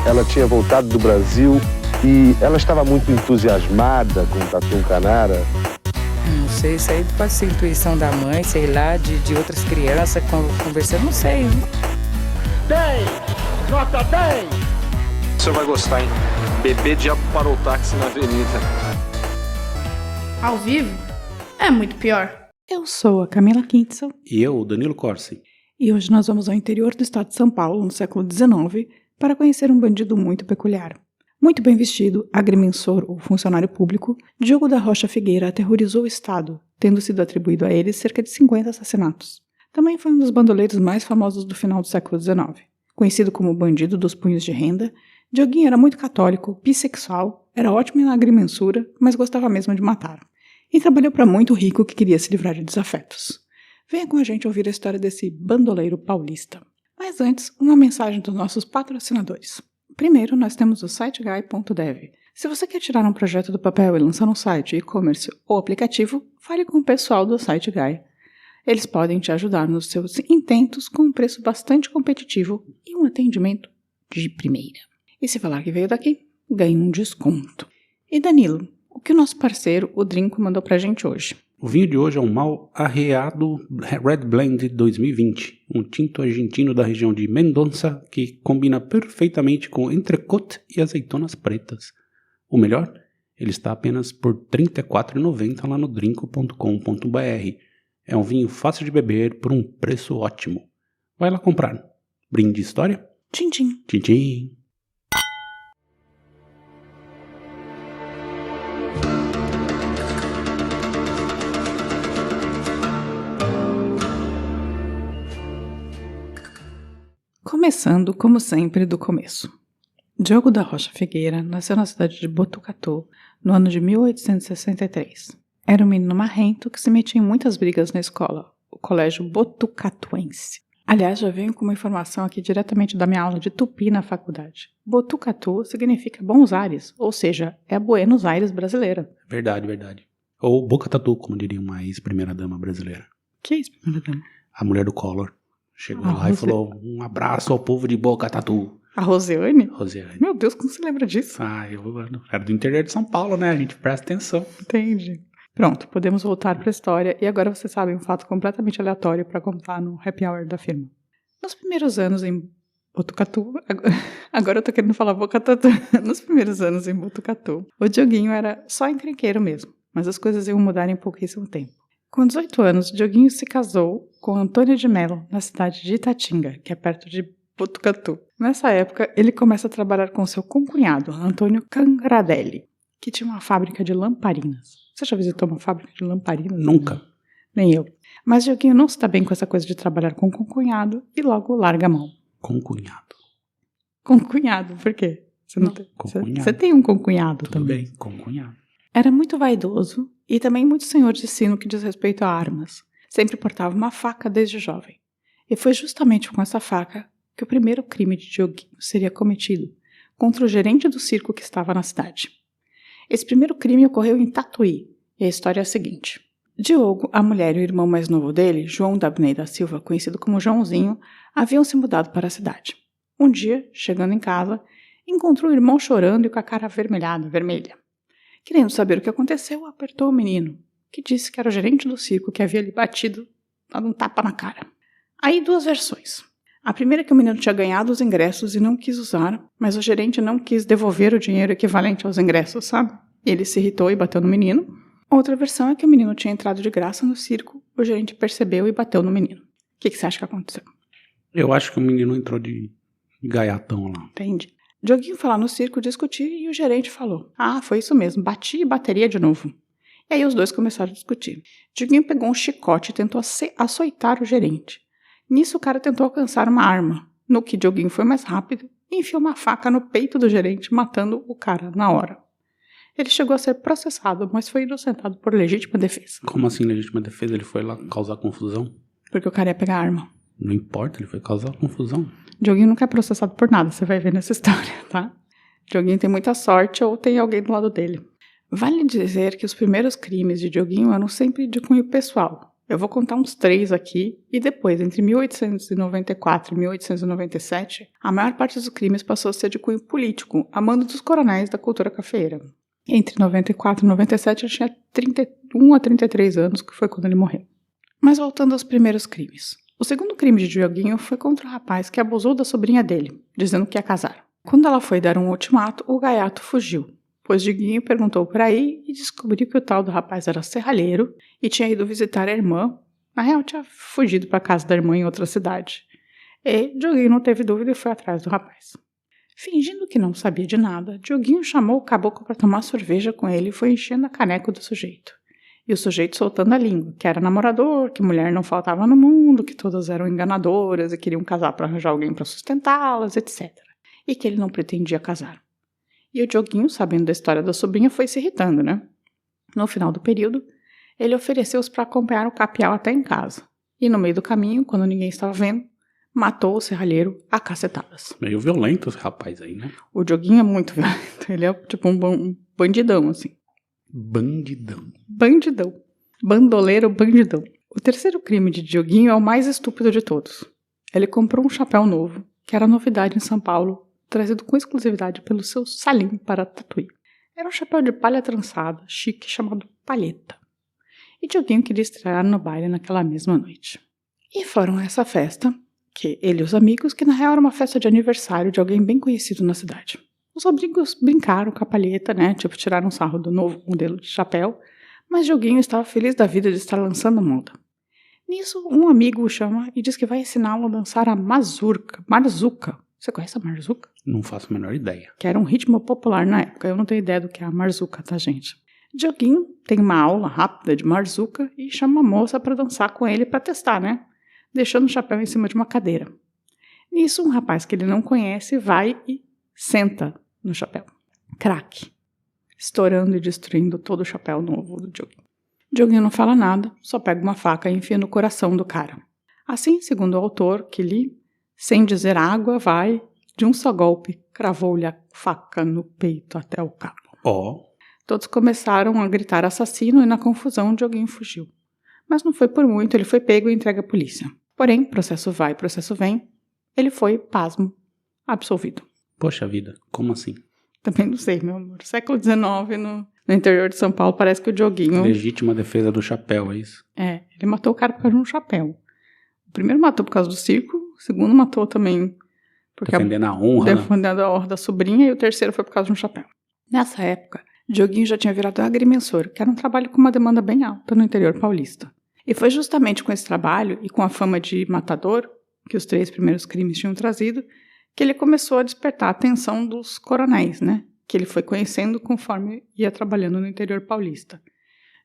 ela tinha voltado do Brasil e ela estava muito entusiasmada com o Tatu Canara. Não sei, isso aí pode ser intuição da mãe, sei lá, de outras crianças conversando, não sei. 10! Nota 10! O senhor vai gostar, hein? Bebê diabo parou o táxi na avenida. Ao vivo é muito pior. Eu sou a Camila Kintzel. E eu, o Danilo Corsi. E hoje nós vamos ao interior do estado de São Paulo, no século XIX, para conhecer um bandido muito peculiar. Muito bem vestido, agrimensor ou funcionário público, Diogo da Rocha Figueira aterrorizou o estado, tendo sido atribuído a ele cerca de 50 assassinatos. Também foi um dos bandoleiros mais famosos do final do século XIX. Conhecido como o bandido dos punhos de renda, Dioguinho era muito católico, bissexual, era ótimo na agrimensura, mas gostava mesmo de matar. E trabalhou para muito rico que queria se livrar de desafetos. Venha com a gente ouvir a história desse bandoleiro paulista. Mas antes, uma mensagem dos nossos patrocinadores. Primeiro, nós temos o SiteGuy.dev. Se você quer tirar um projeto do papel e lançar no site, e-commerce ou aplicativo, fale com o pessoal do SiteGuy. Eles podem te ajudar nos seus intentos com um preço bastante competitivo e um atendimento de primeira. E se falar que veio daqui, ganhe um desconto. E Danilo, o que o nosso parceiro, o Drinco, mandou pra gente hoje? O vinho de hoje é um mal arreado Red Blend 2020, um tinto argentino da região de Mendoza que combina perfeitamente com entrecote e azeitonas pretas. O melhor, ele está apenas por R$ 34,90 lá no drinco.com.br. É um vinho fácil de beber por um preço ótimo. Vai lá comprar. Brinde história? Tchim, tchim. Tchim, tchim. Começando, como sempre, do começo. Diogo da Rocha Figueira nasceu na cidade de Botucatu no ano de 1863. Era um menino marrento que se metia em muitas brigas na escola, o Colégio Botucatuense. Aliás, já venho com uma informação aqui diretamente da minha aula de tupi na faculdade. Botucatu significa bons ares, ou seja, é a Buenos Aires brasileira. Verdade, verdade. Ou Boca Tatu, como diria uma ex-primeira-dama brasileira. Que é isso, primeira-dama? A mulher do Collor. Chegou lá e falou, um abraço ao povo de Boca Tatu. A Rosiane? Rosiane. Meu Deus, como você lembra disso? Eu era do interior de São Paulo, né? A gente presta atenção. Entendi. Pronto, podemos voltar para a história e agora vocês sabem um fato completamente aleatório para contar no happy hour da firma. Nos primeiros anos em Botucatu, agora eu tô querendo falar Boca Tatu. Nos primeiros anos em Botucatu, o Dioguinho era só encrenqueiro mesmo, mas as coisas iam mudar em pouquíssimo tempo. Com 18 anos, Dioguinho se casou com Antônio de Mello, na cidade de Itatinga, que é perto de Botucatu. Nessa época, ele começa a trabalhar com seu concunhado, Antônio Cangradelli, que tinha uma fábrica de lamparinas. Você já visitou uma fábrica de lamparinas? Nunca. Nem eu. Mas Dioguinho não se dá bem com essa coisa de trabalhar com concunhado e logo larga a mão. Concunhado. Concunhado, por quê? Você não tem, concunhado. Você tem um concunhado Tudo também. bem, concunhado. Era muito vaidoso e também muito senhor de si no que diz respeito a armas. Sempre portava uma faca desde jovem. E foi justamente com essa faca que o primeiro crime de Dioguinho seria cometido contra o gerente do circo que estava na cidade. Esse primeiro crime ocorreu em Tatuí, e a história é a seguinte. Diogo, a mulher e o irmão mais novo dele, João Dabney da Silva, conhecido como Joãozinho, haviam se mudado para a cidade. Um dia, chegando em casa, encontrou o irmão chorando e com a cara avermelhada, vermelha. Querendo saber o que aconteceu, apertou o menino, que disse que era o gerente do circo que havia lhe batido, dado um tapa na cara. Aí duas versões. A primeira é que o menino tinha ganhado os ingressos e não quis usar, mas o gerente não quis devolver o dinheiro equivalente aos ingressos, sabe? Ele se irritou e bateu no menino. Outra versão é que o menino tinha entrado de graça no circo, o gerente percebeu e bateu no menino. O que você acha que aconteceu? Eu acho que o menino entrou de gaiatão lá. Entendi. Dioguinho foi lá no circo discutir e o gerente falou: foi isso mesmo, bati e bateria de novo. E aí os dois começaram a discutir. Dioguinho pegou um chicote e tentou açoitar o gerente. Nisso o cara tentou alcançar uma arma, no que Dioguinho foi mais rápido e enfiou uma faca no peito do gerente, matando o cara na hora. Ele chegou a ser processado, mas foi inocentado por legítima defesa. Como assim legítima defesa? Ele foi lá causar confusão? Porque o cara ia pegar a arma. Não importa, ele foi causar confusão. Dioguinho nunca é processado por nada, você vai ver nessa história, tá? Dioguinho tem muita sorte ou tem alguém do lado dele. Vale dizer que os primeiros crimes de Dioguinho eram sempre de cunho pessoal. Eu vou contar uns 3 aqui, e depois, entre 1894 e 1897, a maior parte dos crimes passou a ser de cunho político, a mando dos coronéis da cultura cafeeira. Entre 94 e 97, ele tinha 31 a 33 anos, que foi quando ele morreu. Mas voltando aos primeiros crimes. O segundo crime de Dioguinho foi contra o rapaz que abusou da sobrinha dele, dizendo que ia casar. Quando ela foi dar um ultimato, o gaiato fugiu, pois Dioguinho perguntou por aí e descobriu que o tal do rapaz era serralheiro e tinha ido visitar a irmã. Na real, tinha fugido para a casa da irmã em outra cidade. E Dioguinho não teve dúvida e foi atrás do rapaz. Fingindo que não sabia de nada, Dioguinho chamou o caboclo para tomar cerveja com ele e foi enchendo a caneca do sujeito. E o sujeito soltando a língua, que era namorador, que mulher não faltava no mundo, que todas eram enganadoras e queriam casar para arranjar alguém para sustentá-las, etc. E que ele não pretendia casar. E o Dioguinho, sabendo da história da sobrinha, foi se irritando, né? No final do período, ele ofereceu-os para acompanhar o capial até em casa. E no meio do caminho, quando ninguém estava vendo, matou o serralheiro a cacetadas. Meio violento esse rapaz aí, né? O Dioguinho é muito violento. Ele é tipo um bandidão, assim. Bandidão. Bandidão. Bandoleiro bandidão. O terceiro crime de Dioguinho é o mais estúpido de todos. Ele comprou um chapéu novo, que era novidade em São Paulo, trazido com exclusividade pelo seu Salim para Tatuí. Era um chapéu de palha trançada, chique, chamado palheta. E Dioguinho queria estrear no baile naquela mesma noite. E foram a essa festa, que ele e os amigos, que na real era uma festa de aniversário de alguém bem conhecido na cidade. Os amigos brincaram com a palheta, né, tipo tiraram sarro do novo modelo de chapéu, mas Dioguinho estava feliz da vida de estar lançando moda. Nisso, um amigo o chama e diz que vai ensiná-lo a dançar a marzuca. Você conhece a marzuca? Não faço a menor ideia. Que era um ritmo popular na época. Eu não tenho ideia do que é a marzuca, tá, gente? Dioguinho tem uma aula rápida de marzuca e chama a moça para dançar com ele para testar, né? Deixando o chapéu em cima de uma cadeira. Nisso, um rapaz que ele não conhece vai e senta no chapéu. Craque. Estourando e destruindo todo o chapéu novo do Dioguinho. Dioguinho não fala nada, só pega uma faca e enfia no coração do cara. Assim, segundo o autor, que li, sem dizer água, vai, de um só golpe, cravou-lhe a faca no peito até o cabo. Todos começaram a gritar assassino e na confusão Dioguinho fugiu. Mas não foi por muito, ele foi pego e entregue à polícia. Porém, processo vai, processo vem, ele foi, pasmo, absolvido. Poxa vida, como assim? Também não sei, meu amor. Século XIX, no interior de São Paulo, parece que o Dioguinho... Legítima defesa do chapéu, é isso? É, ele matou o cara por causa de um chapéu. O primeiro matou por causa do circo, o segundo matou também... Defendendo a honra, defendendo a honra da sobrinha, e o terceiro foi por causa de um chapéu. Nessa época, Dioguinho já tinha virado agrimensor, que era um trabalho com uma demanda bem alta no interior paulista. E foi justamente com esse trabalho e com a fama de matador, que os 3 primeiros crimes tinham trazido, que ele começou a despertar a atenção dos coronéis, né? Que ele foi conhecendo conforme ia trabalhando no interior paulista.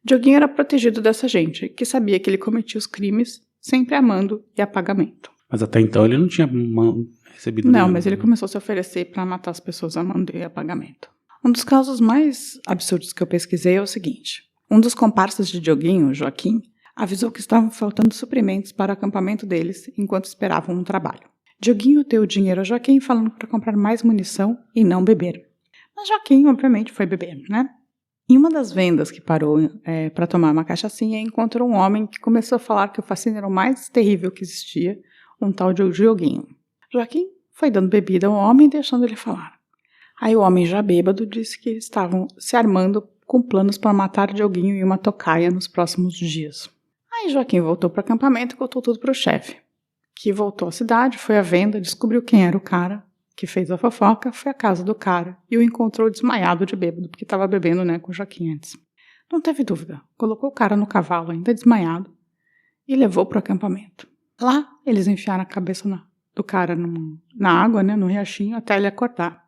Dioguinho era protegido dessa gente, que sabia que ele cometia os crimes sempre a mando e a pagamento. Mas até então ele não tinha recebido Não, nenhum, mas ele começou a se oferecer para matar as pessoas a mando e a pagamento. Um dos casos mais absurdos que eu pesquisei é o seguinte. Um dos comparsas de Dioguinho, Joaquim, avisou que estavam faltando suprimentos para o acampamento deles enquanto esperavam um trabalho. Dioguinho deu o dinheiro a Joaquim falando para comprar mais munição e não beber. Mas Joaquim, obviamente, foi beber, né? Em uma das vendas que parou para tomar uma cachaçinha, encontrou um homem que começou a falar que o fascínio era o mais terrível que existia, um tal de Dioguinho. Joaquim foi dando bebida ao homem e deixando ele falar. Aí o homem, já bêbado, disse que estavam se armando com planos para matar Dioguinho e uma tocaia nos próximos dias. Aí Joaquim voltou para o acampamento e contou tudo para o chefe, que voltou à cidade, foi à venda, descobriu quem era o cara que fez a fofoca, foi à casa do cara e o encontrou desmaiado de bêbado, porque estava bebendo, né, com o Joaquim antes. Não teve dúvida, colocou o cara no cavalo, ainda desmaiado, e levou para o acampamento. Lá, eles enfiaram a cabeça do cara na água, né, no riachinho, até ele acordar.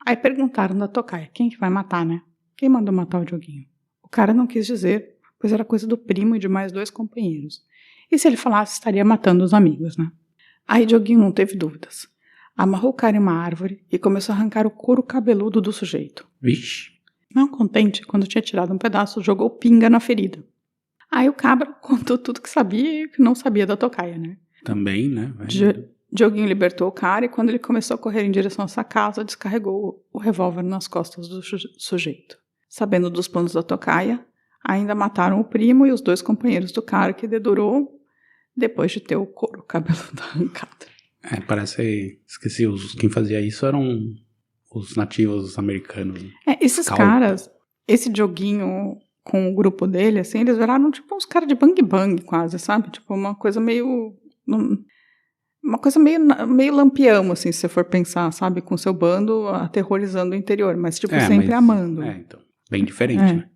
Aí perguntaram da tocaia, quem que vai matar, né? Quem mandou matar o Dioguinho? O cara não quis dizer, pois era coisa do primo e de mais 2 companheiros. E se ele falasse, estaria matando os amigos, né? Aí Dioguinho não teve dúvidas. Amarrou o cara em uma árvore e começou a arrancar o couro cabeludo do sujeito. Vixe. Não contente, quando tinha tirado um pedaço, jogou pinga na ferida. Aí o cabra contou tudo que sabia e que não sabia da tocaia, né? Também, né? Dioguinho libertou o cara e quando ele começou a correr em direção a essa casa, descarregou o revólver nas costas do sujeito. Sabendo dos planos da tocaia, Ainda mataram o primo e os 2 companheiros do cara que dedurou depois de ter o couro cabeludo arrancado. Parece... Esqueci, quem fazia isso eram os nativos americanos. Esses caras, esse Dioguinho com o grupo dele, assim, eles viraram tipo uns caras de bang bang quase, sabe? Tipo uma coisa meio... Uma coisa meio lampião, assim, se você for pensar, sabe? Com seu bando aterrorizando o interior, mas tipo sempre amando. Então, bem diferente, né?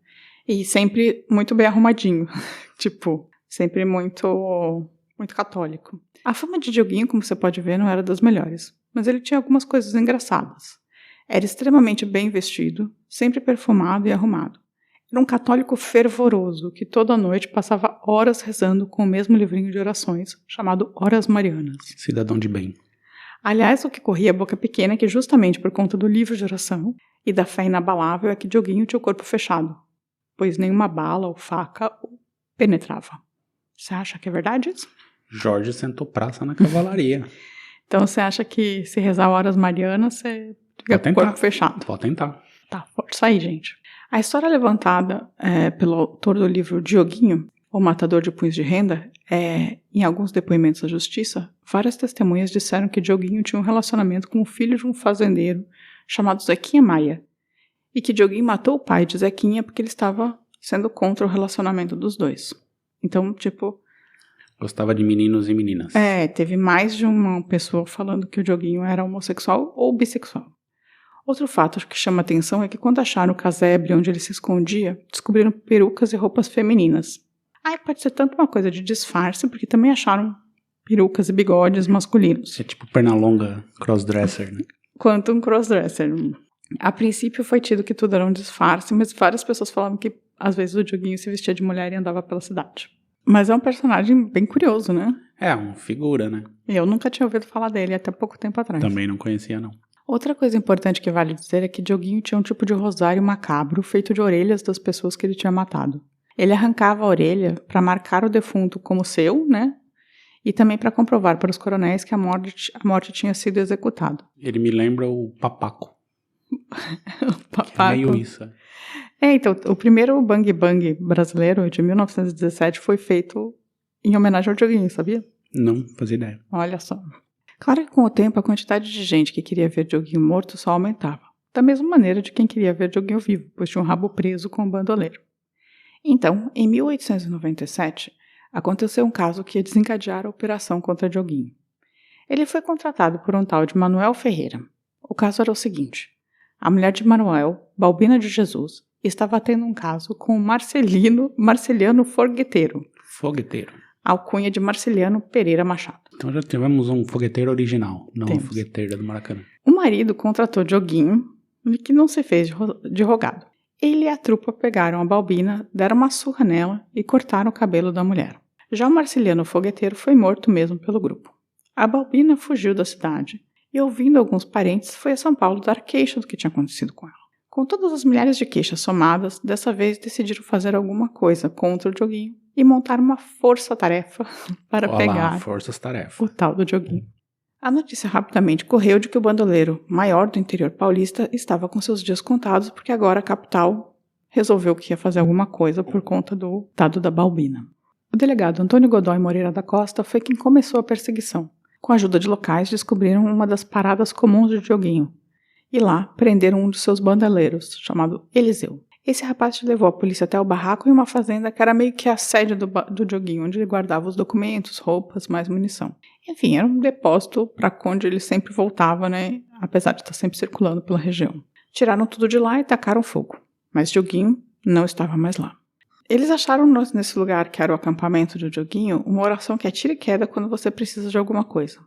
E sempre muito bem arrumadinho. Tipo, sempre muito católico. A fama de Dioguinho, como você pode ver, não era das melhores. Mas ele tinha algumas coisas engraçadas. Era extremamente bem vestido, sempre perfumado e arrumado. Era um católico fervoroso, que toda noite passava horas rezando com o mesmo livrinho de orações, chamado Horas Marianas. Cidadão de bem. Aliás, o que corria a boca pequena é que justamente por conta do livro de oração e da fé inabalável é que Dioguinho tinha o corpo fechado, pois nenhuma bala ou faca o penetrava. Você acha que é verdade isso? Jorge sentou praça na cavalaria. Então você acha que se rezar Horas Marianas, você fica com o corpo fechado? Pode tentar. Tá, força aí, gente. A história levantada pelo autor do livro Dioguinho, o Matador de Punhos de Renda, em alguns depoimentos à justiça, várias testemunhas disseram que Dioguinho tinha um relacionamento com o filho de um fazendeiro chamado Zequinha Maia, e que Dioguinho matou o pai de Zequinha porque ele estava sendo contra o relacionamento dos dois. Então, tipo... Gostava de meninos e meninas. Teve mais de uma pessoa falando que o Dioguinho era homossexual ou bissexual. Outro fato que chama atenção é que quando acharam o casebre onde ele se escondia, descobriram perucas e roupas femininas. Pode ser tanto uma coisa de disfarce, porque também acharam perucas e bigodes masculinos. É tipo Pernalonga crossdresser, né? Quanto um crossdresser. A princípio foi tido que tudo era um disfarce, mas várias pessoas falavam que às vezes o Dioguinho se vestia de mulher e andava pela cidade. Mas é um personagem bem curioso, né? Uma figura, né? Eu nunca tinha ouvido falar dele até pouco tempo atrás. Também não conhecia, não. Outra coisa importante que vale dizer é que Dioguinho tinha um tipo de rosário macabro feito de orelhas das pessoas que ele tinha matado. Ele arrancava a orelha para marcar o defunto como seu, né? E também para comprovar para os coronéis que a morte tinha sido executada. Ele me lembra o Papaco. O Papaco. Que é meio isso. Então, o primeiro Bang Bang brasileiro, de 1917, foi feito em homenagem ao Dioguinho, sabia? Não fazia ideia. Olha só. Claro que com o tempo a quantidade de gente que queria ver Dioguinho morto só aumentava. Da mesma maneira de quem queria ver Dioguinho vivo, pois tinha um rabo preso com um bandoleiro. Então, em 1897, aconteceu um caso que ia desencadear a operação contra Dioguinho. Ele foi contratado por um tal de Manuel Ferreira. O caso era o seguinte: a mulher de Manuel, Balbina de Jesus, estava tendo um caso com o Marceliano Fogueteiro. Fogueteiro. Alcunha de Marceliano Pereira Machado. Então já tivemos um fogueteiro original, não Temos. uma fogueteira do Maracanã. O marido contratou Dioguinho, que não se fez de rogado. Ele e a trupa pegaram a Balbina, deram uma surra nela e cortaram o cabelo da mulher. Já o Marceliano Fogueteiro foi morto mesmo pelo grupo. A Balbina fugiu da cidade e, ouvindo alguns parentes, foi a São Paulo dar queixa do que tinha acontecido com ela. Com todas as milhares de queixas somadas, dessa vez decidiram fazer alguma coisa contra o Dioguinho e montar uma força-tarefa para pegar forças-tarefa. o tal do Dioguinho. A notícia rapidamente correu de que o bandoleiro maior do interior paulista estava com seus dias contados, porque agora a capital resolveu que ia fazer alguma coisa por conta do dado da Balbina. O delegado Antônio Godoy Moreira da Costa foi quem começou a perseguição. Com a ajuda de locais, descobriram uma das paradas comuns de Dioguinho. E lá, prenderam um de seus bandoleiros, chamado Eliseu. Esse rapaz levou a polícia até o barraco em uma fazenda que era meio que a sede do Dioguinho, onde ele guardava os documentos, roupas, mais munição. Enfim, era um depósito para onde ele sempre voltava, né? Apesar de estar sempre circulando pela região. Tiraram tudo de lá e tacaram fogo. Mas Dioguinho não estava mais lá. Eles acharam nesse lugar, que era o acampamento do Dioguinho, uma oração que é tira e queda quando você precisa de alguma coisa.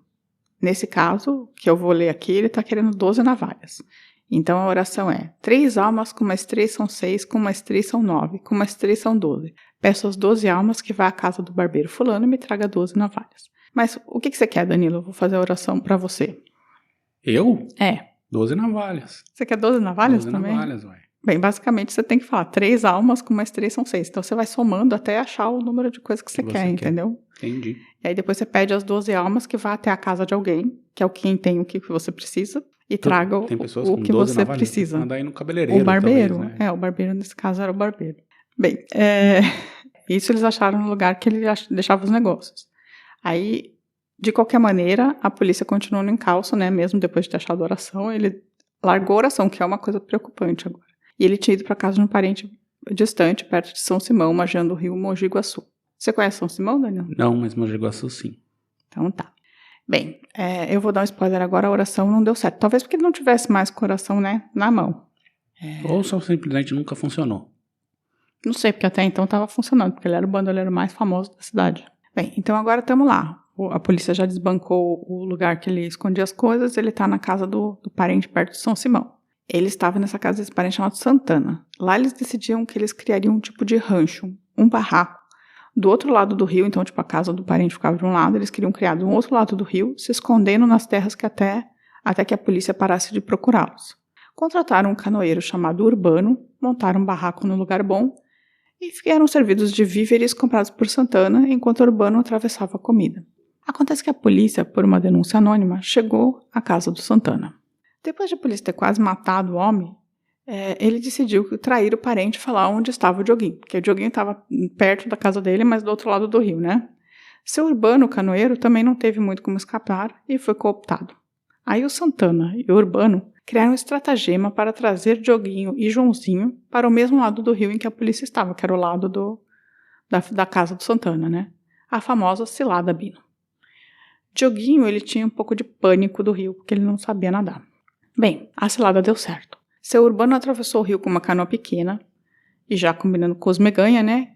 Nesse caso, que eu vou ler aqui, ele está querendo 12 navalhas. Então a oração é: 3 almas com mais 3 são 6, com mais 3 são 9, com mais 3 são 12. Peço as 12 almas que vá à casa do barbeiro fulano e me traga 12 navalhas. Mas o que você quer, Danilo? Eu vou fazer a oração para você. Eu? 12 navalhas. Você quer 12 navalhas 12 também? 12 navalhas, ué. Bem, basicamente você tem que falar 3 almas com mais 3 são 6. Então você vai somando até achar o número de coisas que você quer, entendeu? Entendi. E aí depois você pede as 12 almas que vá até a casa de alguém, que é quem tem o que você precisa, e traga tem pessoas o com que 12 você navalhas, precisa. Mandar aí no cabeleireiro. O barbeiro, talvez, né? o barbeiro nesse caso era o barbeiro. Bem, isso eles acharam no lugar que ele deixava os negócios. Aí, de qualquer maneira, a polícia continuou no encalço, né? Mesmo depois de ter achado a oração, ele largou a oração, que é uma coisa preocupante agora. E ele tinha ido para casa de um parente distante, perto de São Simão, margeando o rio Mogi Guaçu. Você conhece São Simão, Daniel? Não, mas Mogi Guaçu sim. Então tá. Bem, eu vou dar um spoiler agora, a oração não deu certo. Talvez porque ele não tivesse mais com a oração, né, na mão. Ou só simplesmente nunca funcionou. Não sei, porque até então estava funcionando, porque ele era o bandoleiro mais famoso da cidade. Bem, então agora estamos lá. A polícia já desbancou o lugar que ele escondia as coisas, ele está na casa do parente perto de São Simão. Ele estava nessa casa desse parente chamado Santana. Lá eles decidiam que eles criariam um tipo de rancho, um barraco. Do outro lado do rio, então tipo a casa do parente ficava de um lado, eles queriam criar do outro lado do rio, se escondendo nas terras que até que a polícia parasse de procurá-los. Contrataram um canoeiro chamado Urbano, montaram um barraco no lugar bom e eram servidos de víveres comprados por Santana enquanto Urbano atravessava a comida. Acontece que a polícia, por uma denúncia anônima, chegou à casa do Santana. Depois de a polícia ter quase matado o homem, ele decidiu trair o parente e falar onde estava o Dioguinho, porque o Dioguinho estava perto da casa dele, mas do outro lado do rio, né? Seu Urbano, o canoeiro, também não teve muito como escapar e foi cooptado. Aí o Santana e o Urbano criaram um estratagema para trazer Dioguinho e Joãozinho para o mesmo lado do rio em que a polícia estava, que era o lado da casa do Santana, né? A famosa Cilada Bino. Dioguinho, ele tinha um pouco de pânico do rio, porque ele não sabia nadar. Bem, a cilada deu certo. Seu Urbano atravessou o rio com uma canoa pequena, e já combinando com os meganha, né?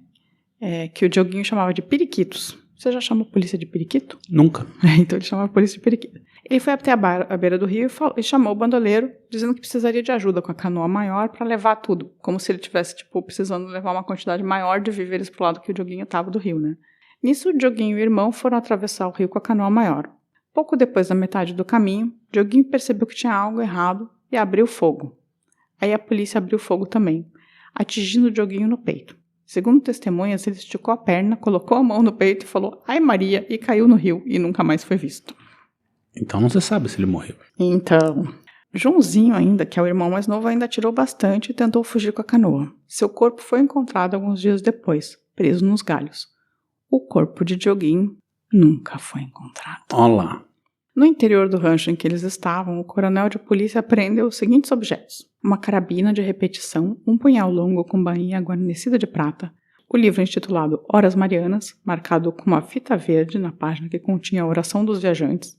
Que o Dioguinho chamava de periquitos. Você já chamou a polícia de periquito? Nunca. Então ele chamava a polícia de periquito. Ele foi até a beira do rio e chamou o bandoleiro, dizendo que precisaria de ajuda com a canoa maior para levar tudo. Como se ele tivesse, precisando levar uma quantidade maior de víveres pro lado que o Dioguinho estava do rio, né? Nisso, o Dioguinho e o irmão foram atravessar o rio com a canoa maior. Pouco depois da metade do caminho, Dioguinho percebeu que tinha algo errado e abriu fogo. Aí a polícia abriu fogo também, atingindo o Dioguinho no peito. Segundo testemunhas, ele esticou a perna, colocou a mão no peito e falou "Ai Maria" e caiu no rio e nunca mais foi visto. Então não se sabe se ele morreu. Então, Joãozinho ainda, que é o irmão mais novo, ainda atirou bastante e tentou fugir com a canoa. Seu corpo foi encontrado alguns dias depois, preso nos galhos. O corpo de Dioguinho nunca foi encontrado. Olá. No interior do rancho em que eles estavam, o coronel de polícia apreendeu os seguintes objetos: uma carabina de repetição, um punhal longo com bainha guarnecida de prata, o livro intitulado Horas Marianas, marcado com uma fita verde na página que continha a oração dos viajantes,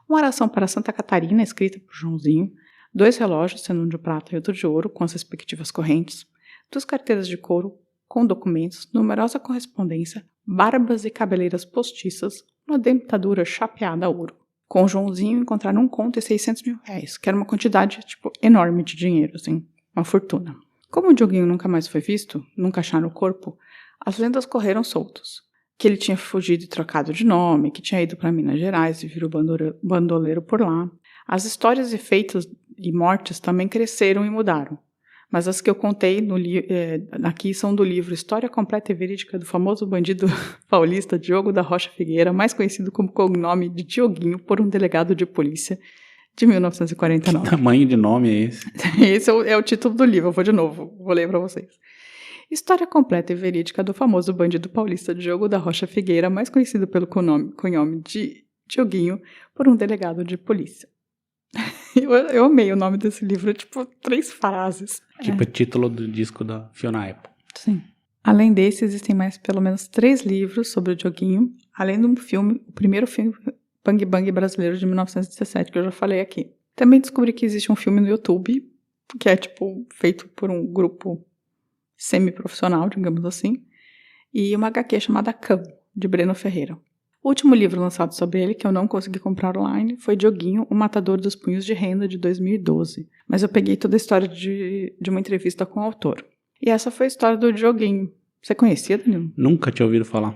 uma oração para Santa Catarina escrita por Joãozinho, 2 relógios, sendo um de prata e outro de ouro, com as respectivas correntes, 2 carteiras de couro com documentos, numerosa correspondência, barbas e cabeleiras postiças, uma dentadura chapeada a ouro. Com o Joãozinho encontraram 1 conto e 600 mil reais, que era uma quantidade, enorme de dinheiro, assim, uma fortuna. Como o Dioguinho nunca mais foi visto, nunca acharam o corpo, as lendas correram soltas. Que ele tinha fugido e trocado de nome, que tinha ido para Minas Gerais e virou bandoleiro por lá. As histórias e feitos e mortes também cresceram e mudaram. Mas as que eu contei aqui são do livro História Completa e Verídica do famoso bandido paulista Diogo da Rocha Figueira, mais conhecido como cognome de Dioguinho por um delegado de polícia, de 1949. Que tamanho de nome é esse? Esse é o título do livro, eu vou de novo, vou ler para vocês. História Completa e Verídica do famoso bandido paulista Diogo da Rocha Figueira, mais conhecido pelo cognome de Dioguinho por um delegado de polícia. Eu amei o nome desse livro, 3 frases. É título do disco da Fiona Apple. Sim. Além desse, existem mais pelo menos 3 livros sobre o Dioguinho, além de um filme, o primeiro filme Bang Bang brasileiro de 1917, que eu já falei aqui. Também descobri que existe um filme no YouTube, que é feito por um grupo semi-profissional, digamos assim, e uma HQ chamada Cão, de Breno Ferreira. O último livro lançado sobre ele, que eu não consegui comprar online, foi Dioguinho, o Matador dos Punhos de Renda, de 2012. Mas eu peguei toda a história de uma entrevista com o autor. E essa foi a história do Dioguinho. Você conhecia, Danilo? Nunca tinha ouvido falar.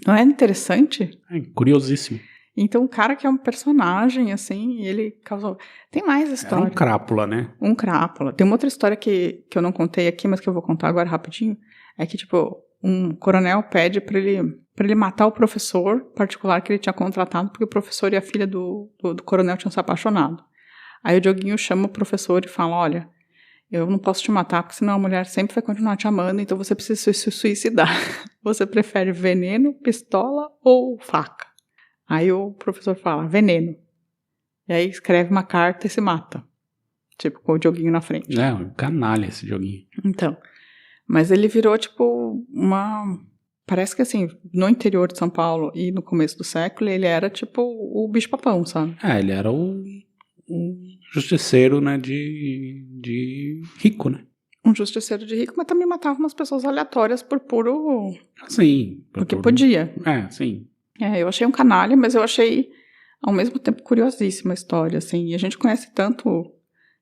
Não é interessante? É curiosíssimo. Então, o cara que é um personagem, assim, e ele causou... Tem mais história. É um crápula, né? Um crápula. Tem uma outra história que eu não contei aqui, mas que eu vou contar agora rapidinho. É que, um coronel pede pra ele matar o professor particular que ele tinha contratado, porque o professor e a filha do coronel tinham se apaixonado. Aí o Dioguinho chama o professor e fala, olha, eu não posso te matar, porque senão a mulher sempre vai continuar te amando, então você precisa se suicidar. Você prefere veneno, pistola ou faca? Aí o professor fala, veneno. E aí escreve uma carta e se mata. Tipo, com o joguinho na frente. É, um canalha esse joguinho. Então, mas ele virou, tipo, parece que assim, no interior de São Paulo e no começo do século, ele era tipo o bicho-papão, sabe? Ele era o justiceiro, né, de rico, né? Um justiceiro de rico, mas também matava umas pessoas aleatórias por puro... Sim. Porque podia. Sim. Eu achei um canalha, mas eu achei, ao mesmo tempo, curiosíssima a história, assim. E a gente conhece tanto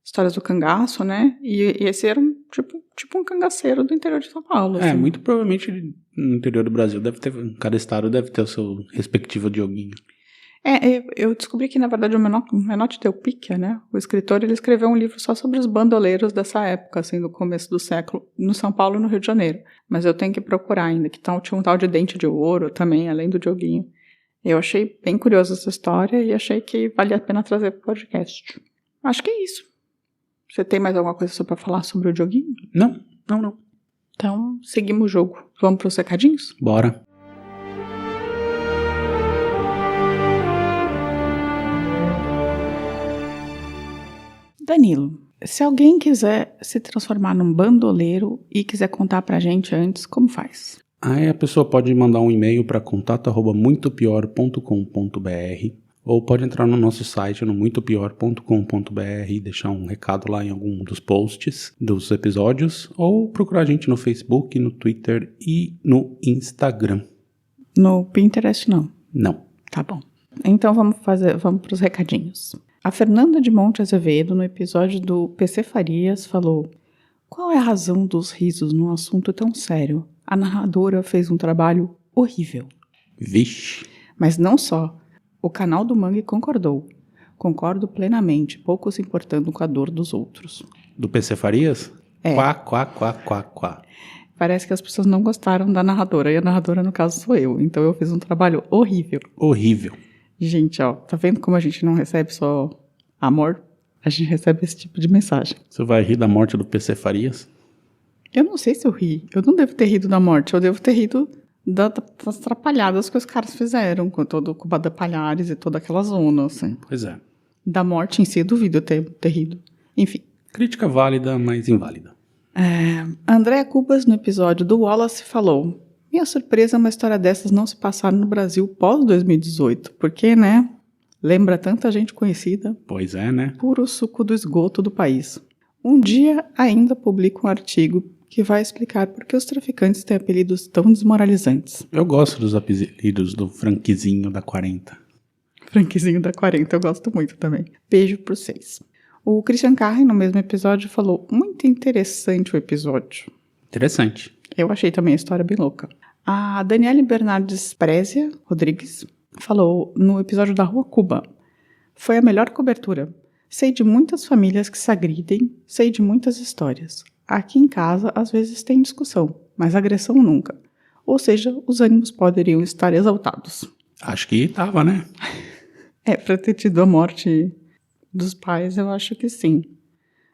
histórias do cangaço, né? E esse era tipo um cangaceiro do interior de São Paulo. Assim. Muito provavelmente no interior do Brasil cada estado deve ter o seu respectivo joguinho. Eu descobri que, na verdade, o Menotti Del Picchia, né? O escritor, ele escreveu um livro só sobre os bandoleiros dessa época, assim, do começo do século, no São Paulo e no Rio de Janeiro. Mas eu tenho que procurar ainda, que tinha um tal de Dente de Ouro também, além do joguinho. Eu achei bem curiosa essa história e achei que valia a pena trazer para o podcast. Acho que é isso. Você tem mais alguma coisa para falar sobre o joguinho? Não. Então, seguimos o jogo. Vamos para os recadinhos? Bora. Danilo, se alguém quiser se transformar num bandoleiro e quiser contar pra gente antes, como faz? Aí a pessoa pode mandar um e-mail para contato@muitopior.com.br ou pode entrar no nosso site no muitopior.com.br e deixar um recado lá em algum dos posts dos episódios ou procurar a gente no Facebook, no Twitter e no Instagram. No Pinterest não? Não. Tá bom. Então vamos pros recadinhos. A Fernanda de Monte Azevedo, no episódio do PC Farias, falou: qual é a razão dos risos num assunto tão sério? A narradora fez um trabalho horrível. Vixe. Mas não só. O canal do Mangue concordou. Concordo plenamente, pouco se importando com a dor dos outros. Do PC Farias? Quá. Parece que as pessoas não gostaram da narradora, e a narradora, no caso, sou eu. Então eu fiz um trabalho horrível. Horrível. Gente, ó, tá vendo como a gente não recebe só amor? A gente recebe esse tipo de mensagem. Você vai rir da morte do PC Farias? Eu não sei se eu ri. Eu não devo ter rido da morte. Eu devo ter rido das atrapalhadas que os caras fizeram com todo o Cubada Palhares e toda aquela zona, assim. Pois é. Da morte em si, eu duvido eu ter rido. Enfim. Crítica válida, mas inválida. Andréa Cubas, no episódio do Wallace, falou: minha surpresa é uma história dessas não se passar no Brasil pós-2018. Porque, né? Lembra tanta gente conhecida. Pois é, né? Puro suco do esgoto do país. Um dia ainda publico um artigo que vai explicar por que os traficantes têm apelidos tão desmoralizantes. Eu gosto dos apelidos do Franquizinho da 40. Franquizinho da 40, eu gosto muito também. Beijo por vocês. O Christian Carrey, no mesmo episódio, falou: muito interessante o episódio. Interessante. Eu achei também a história bem louca. A Daniele Bernardes Prézia Rodrigues falou no episódio da Rua Cuba: foi a melhor cobertura. Sei de muitas famílias que se agridem, sei de muitas histórias. Aqui em casa, às vezes tem discussão, mas agressão nunca. Ou seja, os ânimos poderiam estar exaltados. Acho que tava, né? Pra ter tido a morte dos pais, eu acho que sim.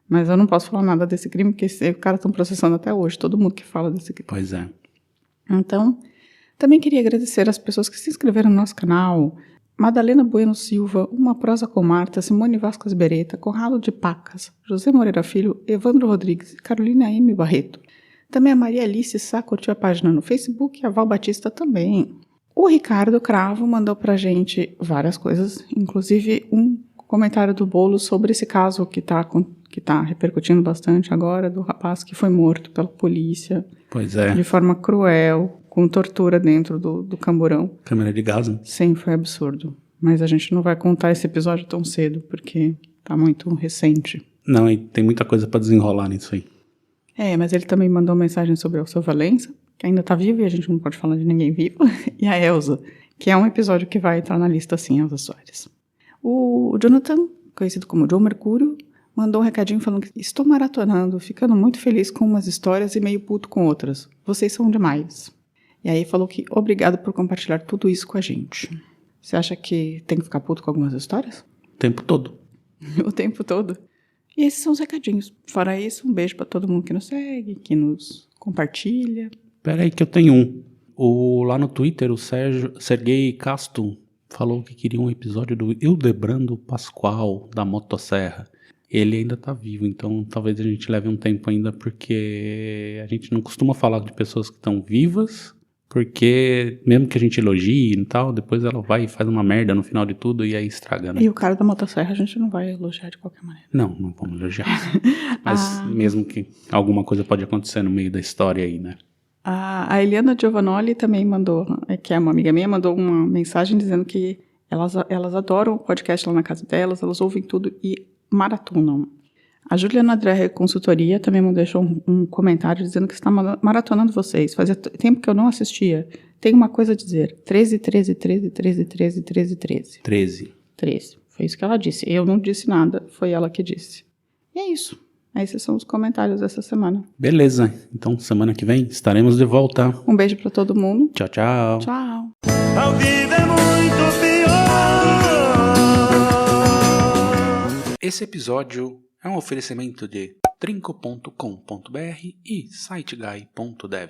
Mas eu não posso falar nada desse crime, porque os caras estão processando até hoje, todo mundo que fala desse crime. Pois é. Então, também queria agradecer as pessoas que se inscreveram no nosso canal: Madalena Bueno Silva, Uma Prosa com Marta, Simone Vascas Beretta, Conrado de Pacas, José Moreira Filho, Evandro Rodrigues e Carolina M. Barreto. Também a Maria Alice Sá curtiu a página no Facebook e a Val Batista também. O Ricardo Cravo mandou pra gente várias coisas, inclusive um comentário do Bolo sobre esse caso que tá repercutindo bastante agora, do rapaz que foi morto pela polícia. Pois é. De forma cruel, com tortura dentro do camburão. Câmera de gás, né? Sim, foi absurdo. Mas a gente não vai contar esse episódio tão cedo, porque tá muito recente. Não, e tem muita coisa pra desenrolar nisso aí. Mas ele também mandou mensagem sobre o Alceu Valença, que ainda tá vivo e a gente não pode falar de ninguém vivo. E a Elza, que é um episódio que vai entrar na lista, sim, Elza Soares. O Jonathan, conhecido como João Mercúrio, mandou um recadinho falando que estou maratonando, ficando muito feliz com umas histórias e meio puto com outras. Vocês são demais. E aí falou que obrigado por compartilhar tudo isso com a gente. Você acha que tem que ficar puto com algumas histórias? O tempo todo. O tempo todo? E esses são os recadinhos. Fora isso, um beijo pra todo mundo que nos segue, que nos compartilha. Pera aí que eu tenho um. Lá no Twitter, o Sergei Casto falou que queria um episódio do Hildebrando Pascoal, da Motosserra. Ele ainda tá vivo, então talvez a gente leve um tempo ainda, porque a gente não costuma falar de pessoas que estão vivas, porque mesmo que a gente elogie e tal, depois ela vai e faz uma merda no final de tudo e aí estraga, né? E o cara da motosserra a gente não vai elogiar de qualquer maneira. Não vamos elogiar. Mas mesmo que alguma coisa pode acontecer no meio da história aí, né? A Eliana Giovanoli também mandou, que é uma amiga minha, mandou uma mensagem dizendo que elas adoram o podcast lá na casa delas, elas ouvem tudo e maratonam. A Juliana André Consultoria também deixou um comentário dizendo que está maratonando vocês. Fazia tempo que eu não assistia. Tem uma coisa a dizer. 13. 13. Foi isso que ela disse. Eu não disse nada, foi ela que disse. E é isso. Esses são os comentários dessa semana. Beleza. Então, semana que vem estaremos de volta. Um beijo pra todo mundo. Tchau, tchau. Tchau. A vida é muito pior. Esse episódio é um oferecimento de trinco.com.br e siteguy.dev.